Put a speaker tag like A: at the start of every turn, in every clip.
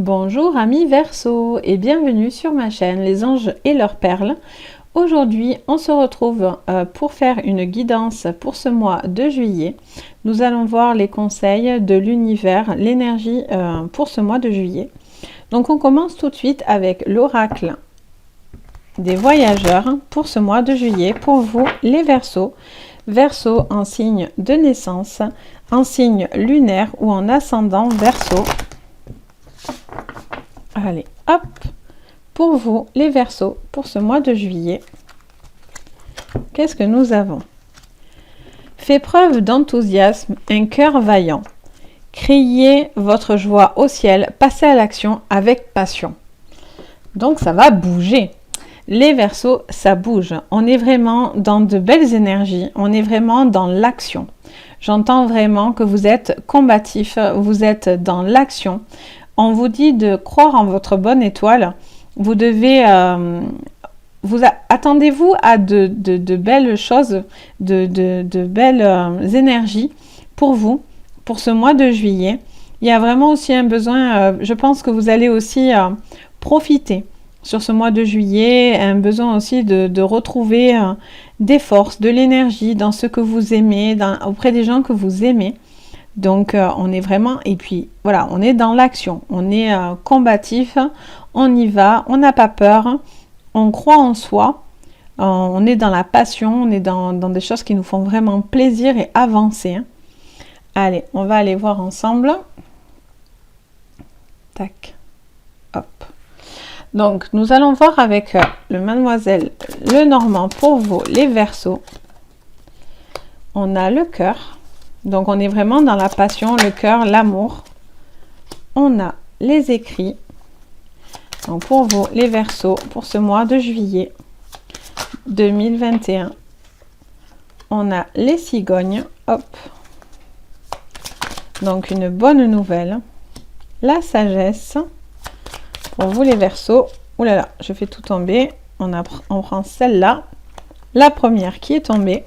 A: Bonjour amis Verseau et bienvenue sur ma chaîne Les Anges et leurs perles. Aujourd'hui on se retrouve pour faire une guidance pour ce mois de juillet. Nous allons voir les conseils de l'univers, l'énergie pour ce mois de juillet. Donc on commence tout de suite avec l'oracle des voyageurs pour ce mois de juillet pour vous les Verseaux. Verseau en signe de naissance, en signe lunaire ou en ascendant Verseau. Allez, hop, pour vous, les Verseaux, pour ce mois de juillet, qu'est-ce que nous avons? Fait preuve d'enthousiasme, un cœur vaillant. Criez votre joie au ciel, passez à l'action avec passion. Donc, ça va bouger. Les Verseaux, ça bouge. On est vraiment dans de belles énergies, on est vraiment dans l'action. J'entends vraiment que vous êtes combatif, vous êtes dans l'action. On vous dit de croire en votre bonne étoile. Vous devez, attendez-vous à de belles choses, de belles énergies pour vous, pour ce mois de juillet. Il y a vraiment aussi un besoin, je pense que vous allez aussi profiter sur ce mois de juillet, un besoin aussi de retrouver des forces, de l'énergie dans ce que vous aimez, auprès des gens que vous aimez. Donc on est vraiment, et puis voilà, on est dans l'action, on est combatif, on y va, on n'a pas peur, on croit en soi, on est dans la passion, on est dans des choses qui nous font vraiment plaisir et avancer. Allez, on va aller voir ensemble. Tac, hop. Donc nous allons voir avec le Mademoiselle Lenormand pour vous les Verseaux. On a le cœur. Donc, on est vraiment dans la passion, le cœur, l'amour. On a les écrits. Donc, pour vous, les Verseaux, pour ce mois de juillet 2021. On a les cigognes. Hop. Donc, une bonne nouvelle. La sagesse. Pour vous, les Verseaux. Ouh là là, je fais tout tomber. On prend celle-là. La première qui est tombée.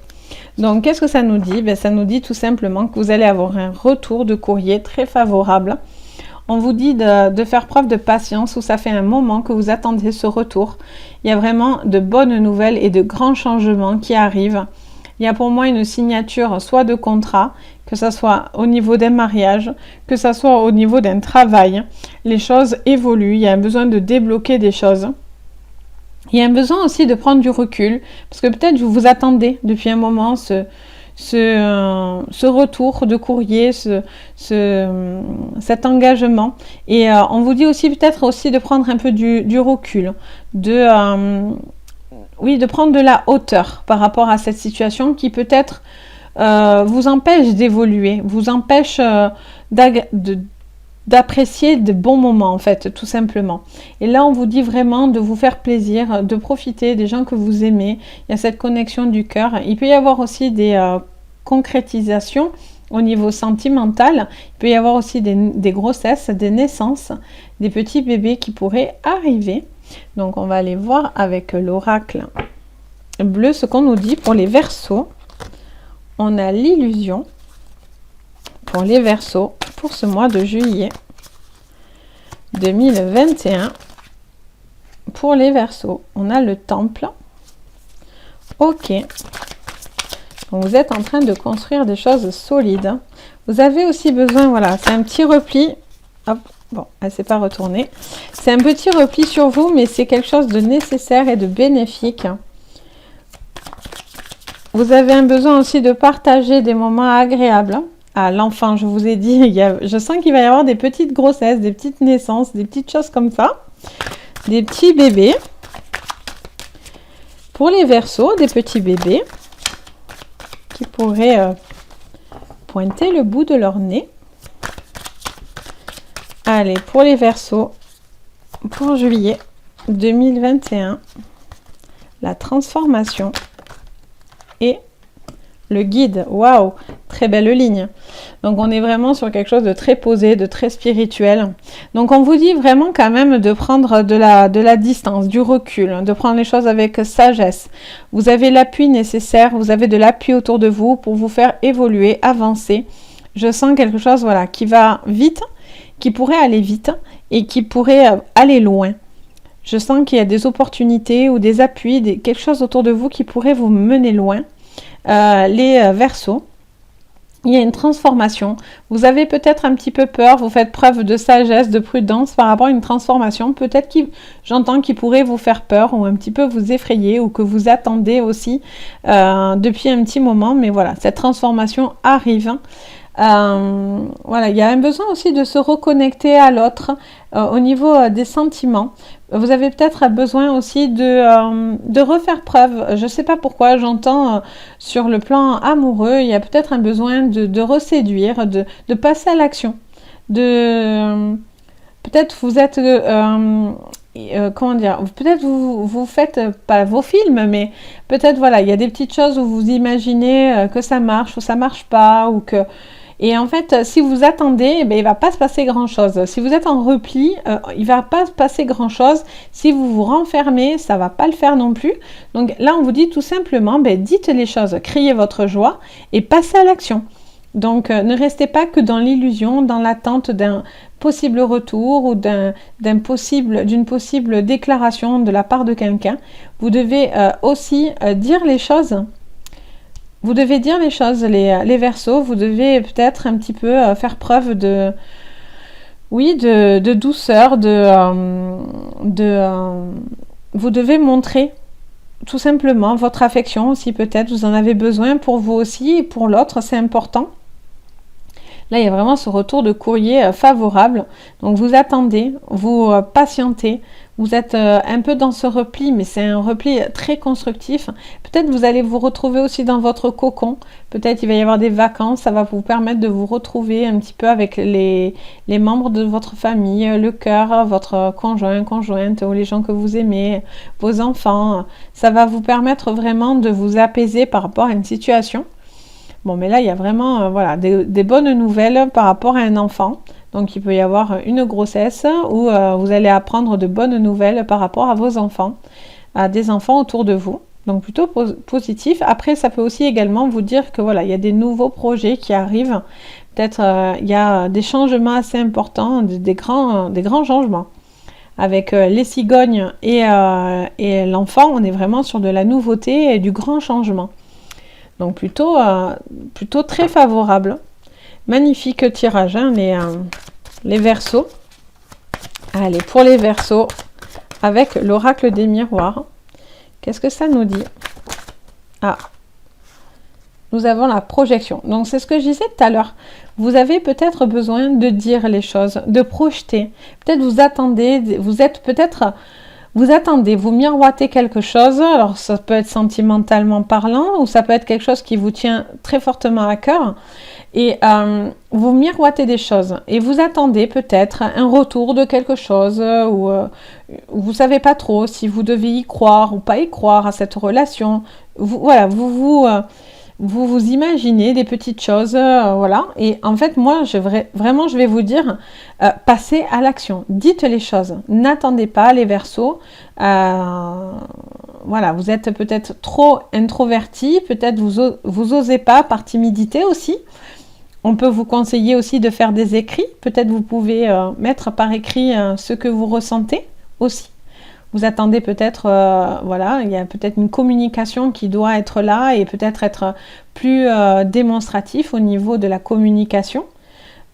A: Donc, qu'est-ce que ça nous dit? Ça nous dit tout simplement que vous allez avoir un retour de courrier très favorable. On vous dit de faire preuve de patience, où ça fait un moment que vous attendez ce retour. Il y a vraiment de bonnes nouvelles et de grands changements qui arrivent. Il y a pour moi une signature soit de contrat, que ce soit au niveau d'un mariage, que ce soit au niveau d'un travail. Les choses évoluent, il y a un besoin de débloquer des choses. Il y a un besoin aussi de prendre du recul, parce que peut-être vous vous attendez depuis un moment ce retour de courrier, cet engagement. Et on vous dit aussi peut-être aussi de prendre un peu du recul, de prendre de la hauteur par rapport à cette situation qui peut-être vous empêche d'évoluer, vous empêche d'apprécier de bons moments en fait, tout simplement. Et là, on vous dit vraiment de vous faire plaisir, de profiter des gens que vous aimez. Il y a cette connexion du cœur. Il peut y avoir aussi des concrétisations au niveau sentimental. Il peut y avoir aussi des grossesses, des naissances, des petits bébés qui pourraient arriver. Donc, on va aller voir avec l'oracle bleu ce qu'on nous dit pour les Verseaux. On a l'illusion pour les Verseaux pour ce mois de juillet 2021. Pour les Verseaux, on a le temple. Ok. Donc vous êtes en train de construire des choses solides. Vous avez aussi besoin, voilà, c'est un petit repli. Hop, bon, elle ne s'est pas retournée. C'est un petit repli sur vous, mais c'est quelque chose de nécessaire et de bénéfique. Vous avez un besoin aussi de partager des moments agréables. À l'enfant, je vous ai dit, je sens qu'il va y avoir des petites grossesses, des petites naissances, des petites choses comme ça. Des petits bébés. Pour les Verseaux, des petits bébés qui pourraient pointer le bout de leur nez. Allez, pour les Verseaux, pour juillet 2021, la transformation et le guide. Waouh, très belle ligne. Donc on est vraiment sur quelque chose de très posé, de très spirituel. Donc on vous dit vraiment quand même de prendre de la distance, du recul, de prendre les choses avec sagesse. Vous avez l'appui nécessaire, vous avez de l'appui autour de vous pour vous faire évoluer, avancer. Je sens quelque chose, voilà, qui va vite, qui pourrait aller vite et qui pourrait aller loin. Je sens qu'il y a des opportunités ou des appuis, quelque chose autour de vous qui pourrait vous mener loin. Les Verseaux, il y a une transformation. Vous avez peut-être un petit peu peur, vous faites preuve de sagesse, de prudence par rapport à une transformation. Peut-être j'entends qu'il pourrait vous faire peur ou un petit peu vous effrayer ou que vous attendez aussi depuis un petit moment. Mais voilà, cette transformation arrive. Voilà, il y a un besoin aussi de se reconnecter à l'autre au niveau des sentiments. Vous avez peut-être besoin aussi de refaire preuve. Je ne sais pas pourquoi, j'entends sur le plan amoureux, il y a peut-être un besoin de reséduire, de passer à l'action. Peut-être vous êtes... comment dire, peut-être vous faites pas vos films, mais peut-être voilà, il y a des petites choses où vous imaginez que ça marche ou ça marche pas, ou que... Et en fait, si vous attendez, il ne va pas se passer grand-chose. Si vous êtes en repli, il ne va pas se passer grand-chose. Si vous vous renfermez, ça ne va pas le faire non plus. Donc là, on vous dit tout simplement, dites les choses, criez votre joie et passez à l'action. Donc, ne restez pas que dans l'illusion, dans l'attente d'un possible retour ou d'une possible déclaration de la part de quelqu'un. Vous devez aussi dire les choses. Vous devez dire les choses, les Verseaux. Vous devez peut-être un petit peu faire preuve de douceur, vous devez montrer tout simplement votre affection aussi, peut-être. Vous en avez besoin pour vous aussi et pour l'autre, c'est important. Là, il y a vraiment ce retour de courrier favorable. Donc, vous attendez, vous patientez. Vous êtes un peu dans ce repli, mais c'est un repli très constructif. Peut-être vous allez vous retrouver aussi dans votre cocon. Peut-être il va y avoir des vacances. Ça va vous permettre de vous retrouver un petit peu avec les membres de votre famille, le cœur, votre conjoint, conjointe ou les gens que vous aimez, vos enfants. Ça va vous permettre vraiment de vous apaiser par rapport à une situation. Bon, mais là, il y a vraiment des bonnes nouvelles par rapport à un enfant. Donc, il peut y avoir une grossesse où vous allez apprendre de bonnes nouvelles par rapport à vos enfants, à des enfants autour de vous. Donc, plutôt positif. Après, ça peut aussi également vous dire que voilà, il y a des nouveaux projets qui arrivent. Peut-être il y a des changements assez importants, des grands changements. Avec les cigognes et l'enfant, on est vraiment sur de la nouveauté et du grand changement. Donc plutôt très favorable. Magnifique tirage, hein, les Verseaux. Allez, pour les Verseaux, avec l'oracle des miroirs, qu'est-ce que ça nous dit? Ah, nous avons la projection. Donc c'est ce que je disais tout à l'heure. Vous avez peut-être besoin de dire les choses, de projeter. Peut-être vous attendez, vous miroitez quelque chose, alors ça peut être sentimentalement parlant ou ça peut être quelque chose qui vous tient très fortement à cœur et vous miroitez des choses et vous attendez peut-être un retour de quelque chose ou vous savez pas trop si vous devez y croire ou pas y croire à cette relation. Vous imaginez des petites choses, voilà. Et en fait, moi, je vais vous dire, passez à l'action. Dites les choses. N'attendez pas les Verseaux. Voilà, vous êtes peut-être trop introverti. Peut-être vous osez pas par timidité aussi. On peut vous conseiller aussi de faire des écrits. Peut-être vous pouvez mettre par écrit ce que vous ressentez aussi. Vous attendez peut-être, il y a peut-être une communication qui doit être là et peut-être être plus démonstratif au niveau de la communication.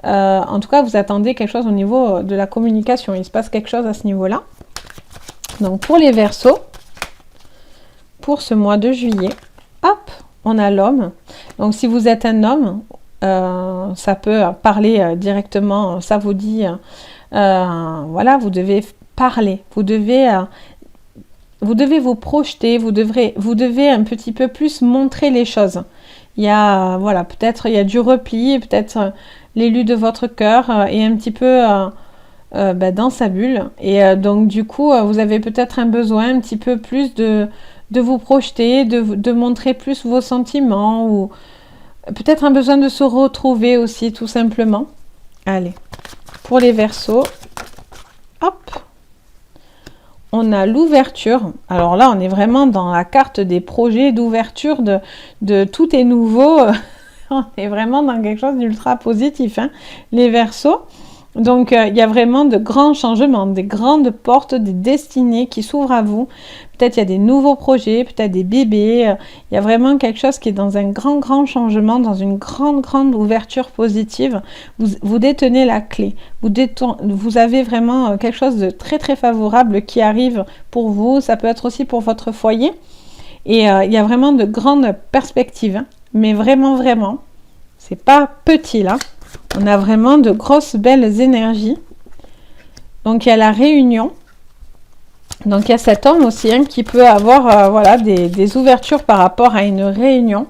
A: En tout cas, vous attendez quelque chose au niveau de la communication. Il se passe quelque chose à ce niveau-là. Donc, pour les Verseaux, pour ce mois de juillet, hop, on a l'homme. Donc, si vous êtes un homme, ça peut parler directement, ça vous dit, vous devez parler, vous devez vous projeter, vous devez un petit peu plus montrer les choses. Il y a, peut-être il y a du repli, peut-être l'élu de votre cœur est un petit peu dans sa bulle. Et donc du coup, vous avez peut-être un besoin un petit peu plus de vous projeter, de montrer plus vos sentiments ou peut-être un besoin de se retrouver aussi, tout simplement. Allez, pour les Verseaux, hop, on a l'ouverture. Alors là, on est vraiment dans la carte des projets d'ouverture, de tout est nouveau. On est vraiment dans quelque chose d'ultra positif, hein, les Verseaux. Donc, il y a vraiment de grands changements, des grandes portes, des destinées qui s'ouvrent à vous. Peut-être il y a des nouveaux projets, peut-être des bébés. Il y a vraiment quelque chose qui est dans un grand changement, dans une grande ouverture positive. Vous détenez la clé. Vous avez vraiment quelque chose de très favorable qui arrive pour vous. Ça peut être aussi pour votre foyer. Et il y a vraiment de grandes perspectives. Hein. Mais vraiment, c'est pas petit là. On a vraiment de grosses, belles énergies. Donc, il y a la réunion. Donc, il y a cet homme aussi hein, qui peut avoir voilà, des ouvertures par rapport à une réunion.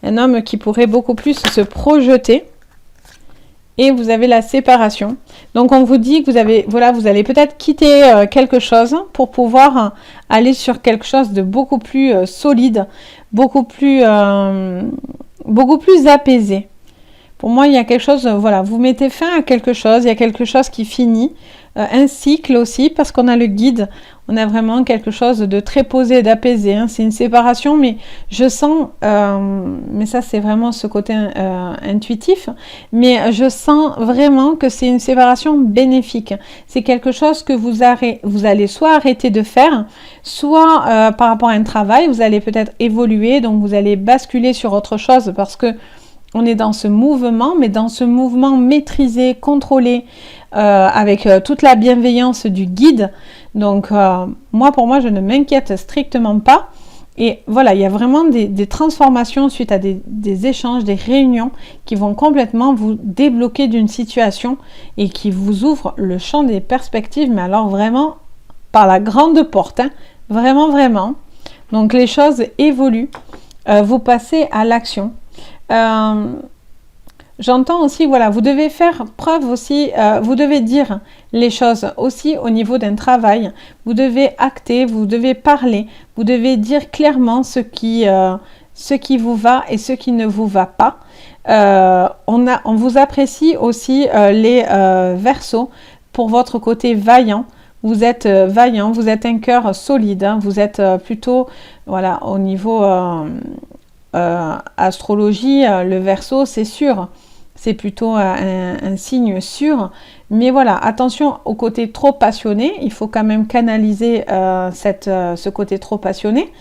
A: Un homme qui pourrait beaucoup plus se projeter. Et vous avez la séparation. Donc, on vous dit que vous allez peut-être quitter quelque chose pour pouvoir aller sur quelque chose de beaucoup plus solide, beaucoup plus apaisé. Pour moi, il y a quelque chose, voilà, vous mettez fin à quelque chose, il y a quelque chose qui finit, un cycle aussi, parce qu'on a le guide, on a vraiment quelque chose de très posé, d'apaisé, hein. C'est une séparation, mais je sens, mais ça c'est vraiment ce côté intuitif, mais je sens vraiment que c'est une séparation bénéfique. C'est quelque chose que vous allez soit arrêter de faire, soit par rapport à un travail, vous allez peut-être évoluer, donc vous allez basculer sur autre chose, parce que on est dans ce mouvement, mais dans ce mouvement maîtrisé, contrôlé, avec toute la bienveillance du guide. Donc, pour moi, je ne m'inquiète strictement pas. Et voilà, il y a vraiment des transformations suite à des échanges, des réunions qui vont complètement vous débloquer d'une situation et qui vous ouvrent le champ des perspectives, mais alors vraiment par la grande porte, hein, vraiment. Donc, les choses évoluent. Vous passez à l'action. J'entends aussi, voilà, vous devez faire preuve aussi, vous devez dire les choses aussi au niveau d'un travail, vous devez acter, vous devez parler, vous devez dire clairement ce qui vous va et ce qui ne vous va pas. On vous apprécie aussi les Verseaux pour votre côté vaillant. Vous êtes vaillant, vous êtes un cœur solide, hein, vous êtes plutôt, voilà, au niveau astrologie, le Verseau, c'est sûr. C'est plutôt un signe sûr. Mais voilà, attention au côté trop passionné. Il faut quand même canaliser ce côté trop passionné.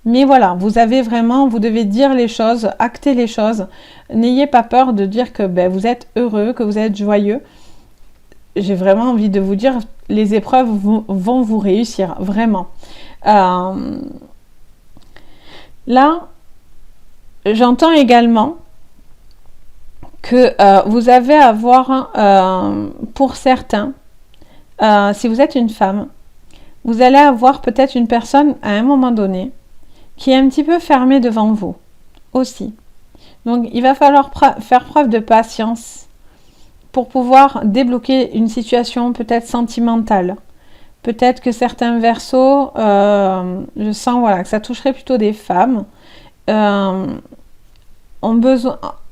A: Mais voilà, vous devez dire les choses, acter les choses. N'ayez pas peur de dire que vous êtes heureux, que vous êtes joyeux. J'ai vraiment envie de vous dire, les épreuves vont vous réussir, vraiment. Là, j'entends également que vous avez à voir, pour certains, si vous êtes une femme, vous allez avoir peut-être une personne à un moment donné qui est un petit peu fermée devant vous aussi. Donc, il va falloir faire preuve de patience pour pouvoir débloquer une situation peut-être sentimentale. Peut-être que certains Verseaux, je sens voilà, que ça toucherait plutôt des femmes,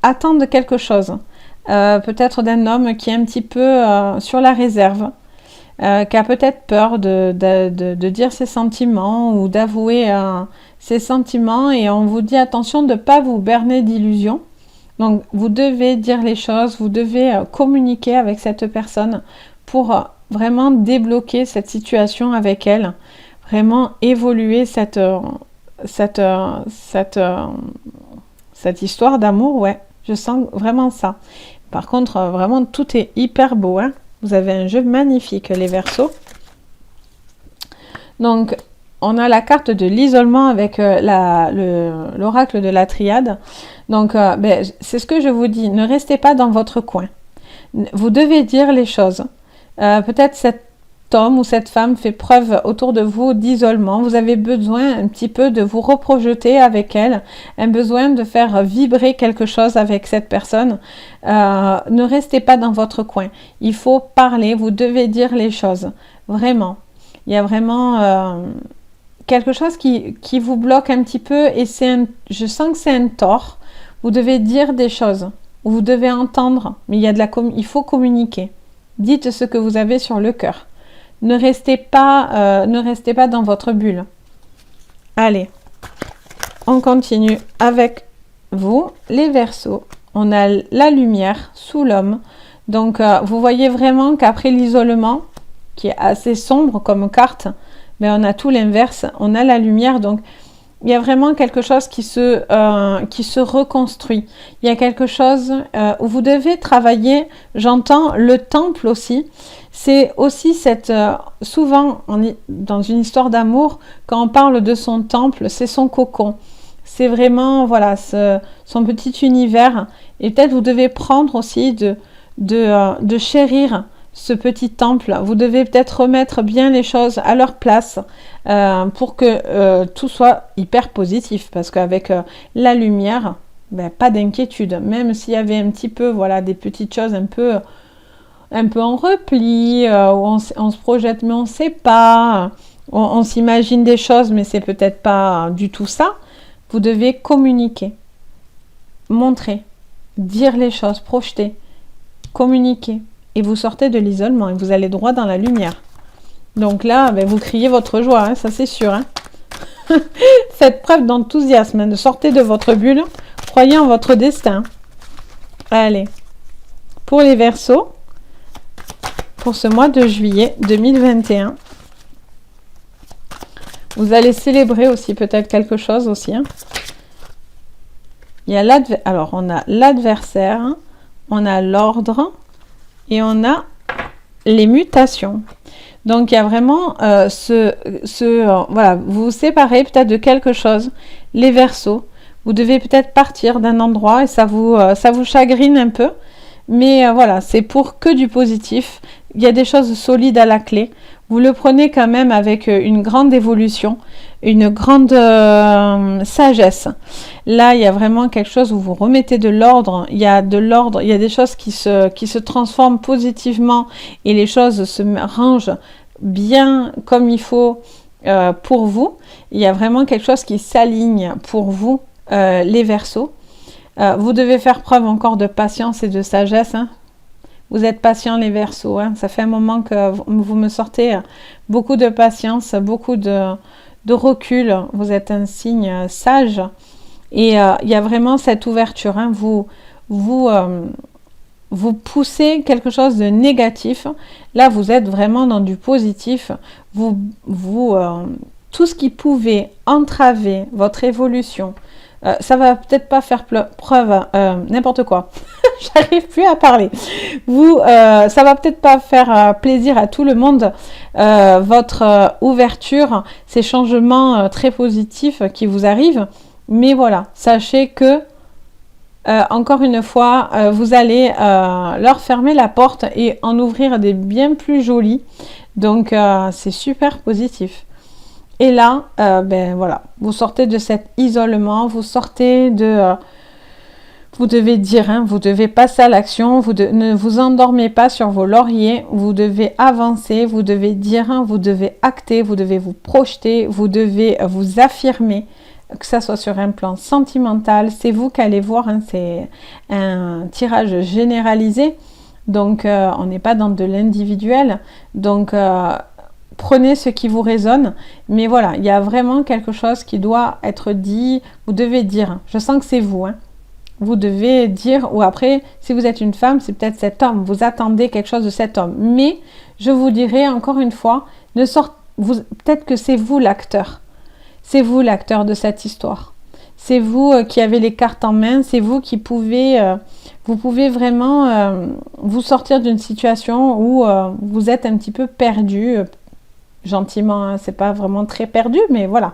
A: attendent quelque chose. Peut-être d'un homme qui est un petit peu sur la réserve, qui a peut-être peur de dire ses sentiments ou d'avouer ses sentiments, et on vous dit attention de ne pas vous berner d'illusions. Donc vous devez dire les choses, vous devez communiquer avec cette personne pour vraiment débloquer cette situation avec elle, vraiment évoluer cette histoire d'amour, ouais, je sens vraiment ça. Par contre, vraiment, tout est hyper beau, hein. Vous avez un jeu magnifique, les Verseaux. Donc, on a la carte de l'isolement avec l'oracle de la triade. Donc, c'est ce que je vous dis, ne restez pas dans votre coin. Vous devez dire les choses. Peut-être cet homme ou cette femme fait preuve autour de vous d'isolement. Vous avez besoin un petit peu de vous reprojeter avec elle, un besoin de faire vibrer quelque chose avec cette personne. Ne restez pas dans votre coin. Il faut parler, vous devez dire les choses. Vraiment. Il y a vraiment quelque chose qui vous bloque un petit peu, et je sens que c'est un tort. Vous devez dire des choses, vous devez entendre, mais il faut communiquer. Dites ce que vous avez sur le cœur. Ne restez pas dans votre bulle. Allez, on continue avec vous, les Verseaux. On a la lumière sous l'homme. Donc, vous voyez vraiment qu'après l'isolement, qui est assez sombre comme carte, mais on a tout l'inverse, on a la lumière. Donc, il y a vraiment quelque chose qui se reconstruit. Il y a quelque chose où vous devez travailler. J'entends le temple aussi. C'est aussi souvent, dans une histoire d'amour, quand on parle de son temple, c'est son cocon. C'est vraiment, voilà, son petit univers. Et peut-être vous devez prendre aussi de chérir ce petit temple. Vous devez peut-être remettre bien les choses à leur place pour que tout soit hyper positif. Parce qu'avec la lumière, ben, pas d'inquiétude. Même s'il y avait un petit peu, voilà, des petites choses un peu en repli, où on se projette mais on ne sait pas. On s'imagine des choses mais c'est peut-être pas du tout ça. Vous devez communiquer, montrer, dire les choses, projeter, communiquer. Et vous sortez de l'isolement et vous allez droit dans la lumière. Donc là, ben, vous criez votre joie, hein, ça c'est sûr. Hein. Faites preuve d'enthousiasme, hein, sortez de votre bulle, croyez en votre destin. Allez, pour les Verseaux, pour ce mois de juillet 2021, vous allez célébrer aussi peut-être quelque chose aussi. Hein. Il y a alors on a l'adversaire, on a l'ordre et on a les mutations. Donc il y a vraiment voilà, vous vous séparez peut-être de quelque chose, les Verseaux. Vous devez peut-être partir d'un endroit et ça vous chagrine un peu. Mais voilà, c'est pour que du positif. Il y a des choses solides à la clé. Vous le prenez quand même avec une grande évolution, une grande sagesse. Là, il y a vraiment quelque chose où vous remettez de l'ordre. Il y a de l'ordre, il y a des choses qui se transforment positivement et les choses se rangent bien comme il faut pour vous. Il y a vraiment quelque chose qui s'aligne pour vous, les Verseaux. Vous devez faire preuve encore de patience et de sagesse. Hein. Vous êtes patients les Verseaux. Hein. Ça fait un moment que vous me sortez beaucoup de patience, beaucoup de recul. Vous êtes un signe sage. Et il y a vraiment cette ouverture. Hein. Vous poussez quelque chose de négatif. Là, vous êtes vraiment dans du positif. Tout ce qui pouvait entraver votre évolution, ça va peut-être pas faire preuve, n'importe quoi. J'arrive plus à parler. Ça va peut-être pas faire plaisir à tout le monde. Votre ouverture, ces changements très positifs qui vous arrivent. Mais voilà, sachez que encore une fois, vous allez leur fermer la porte et en ouvrir des bien plus jolis. Donc c'est super positif. Et là, ben voilà, vous sortez de cet isolement, vous sortez de... vous devez dire, hein, vous devez passer à l'action, ne vous endormez pas sur vos lauriers, vous devez avancer, vous devez dire, hein, vous devez acter, vous devez vous projeter, vous devez vous affirmer, que ça soit sur un plan sentimental, c'est vous qui allez voir, hein, c'est un tirage généralisé, donc on n'est pas dans de l'individuel, donc... prenez ce qui vous résonne, mais voilà, il y a vraiment quelque chose qui doit être dit, vous devez dire, je sens que c'est vous, hein. Vous devez dire, ou après, si vous êtes une femme, c'est peut-être cet homme, vous attendez quelque chose de cet homme, mais je vous dirai encore une fois, peut-être que c'est vous l'acteur de cette histoire, c'est vous qui avez les cartes en main, c'est vous qui pouvez, vous pouvez vraiment vous sortir d'une situation où vous êtes un petit peu perdu, gentiment, hein, c'est pas vraiment très perdu, mais voilà.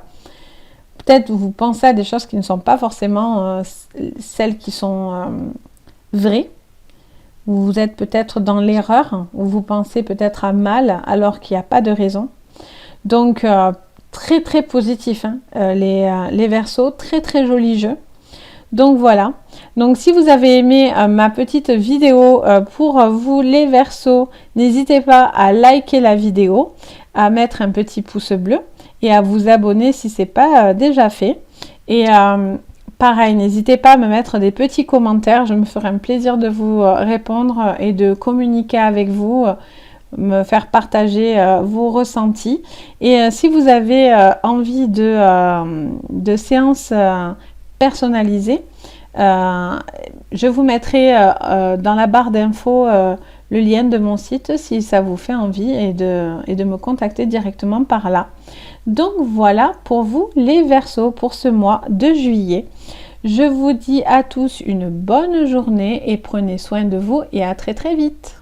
A: Peut-être vous pensez à des choses qui ne sont pas forcément celles qui sont vraies. Vous êtes peut-être dans l'erreur, ou vous pensez peut-être à mal, alors qu'il n'y a pas de raison. Donc, très très positif, hein, les Verseaux, très très joli jeu. Donc voilà, donc si vous avez aimé ma petite vidéo pour vous les Verseaux, n'hésitez pas à liker la vidéo, à mettre un petit pouce bleu et à vous abonner si ce n'est pas déjà fait. Et pareil, n'hésitez pas à me mettre des petits commentaires, je me ferai un plaisir de vous répondre et de communiquer avec vous, me faire partager vos ressentis. Et si vous avez envie de séances personnalisées, Je vous mettrai dans la barre d'infos le lien de mon site si ça vous fait envie et de me contacter directement par là. Donc voilà pour vous les Verseaux pour ce mois de juillet. Je vous dis à tous une bonne journée et prenez soin de vous et à très très vite.